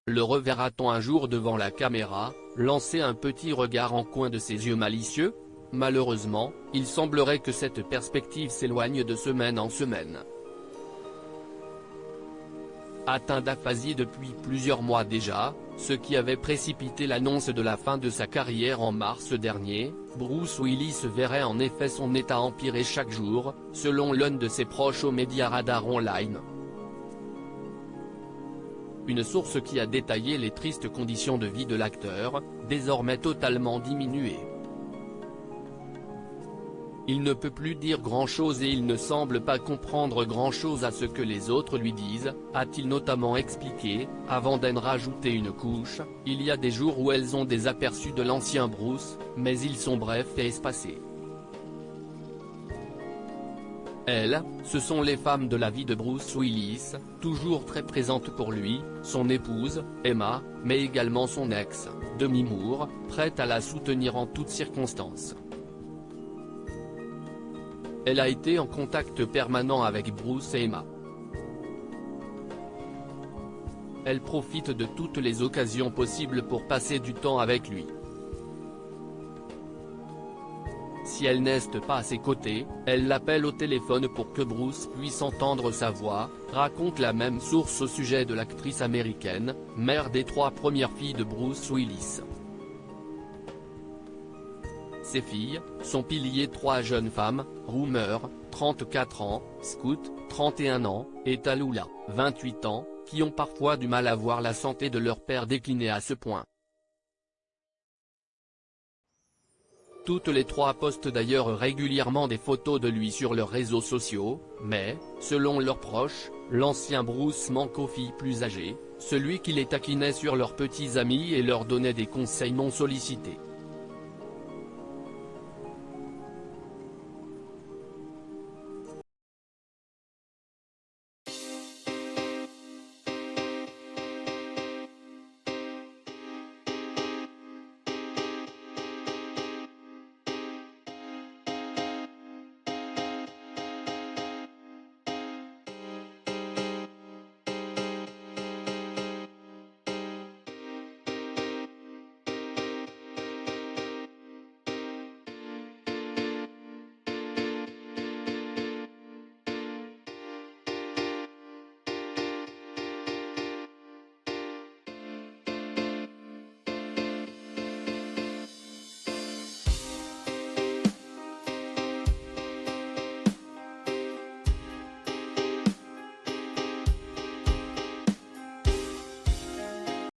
Le reverra-t-on un jour devant la caméra, lancer un petit regard en coin de ses yeux malicieux? Malheureusement, il semblerait que cette perspective s'éloigne de semaine en semaine. Atteint d'aphasie depuis plusieurs mois déjà, ce qui avait précipité l'annonce de la fin de sa carrière en mars dernier, Bruce Willis verrait en effet son état empirer chaque jour, selon l'un de ses proches aux médias Radar Online. Une source qui a détaillé les tristes conditions de vie de l'acteur, désormais totalement diminué. Il ne peut plus dire grand-chose et il ne semble pas comprendre grand-chose à ce que les autres lui disent, a-t-il notamment expliqué, avant d'en rajouter une couche, il y a des jours où elles ont des aperçus de l'ancien Bruce, mais ils sont brefs et espacés. Elles, ce sont les femmes de la vie de Bruce Willis, toujours très présentes pour lui, son épouse, Emma, mais également son ex, Demi Moore, prête à la soutenir en toutes circonstances. Elle a été en contact permanent avec Bruce et Emma. Elle profite de toutes les occasions possibles pour passer du temps avec lui. Si elle n'est pas à ses côtés, elle l'appelle au téléphone pour que Bruce puisse entendre sa voix, raconte la même source au sujet de l'actrice américaine, mère des 3 premières filles de Bruce Willis. Ses filles, sont piliers 3 jeunes femmes, Rumer, 34 ans, Scoot, 31 ans, et Tallulah, 28 ans, qui ont parfois du mal à voir la santé de leur père décliner à ce point. Toutes les 3 postent d'ailleurs régulièrement des photos de lui sur leurs réseaux sociaux, mais, selon leurs proches, l'ancien Bruce manque aux filles plus âgées, celui qui les taquinait sur leurs petits amis et leur donnait des conseils non sollicités.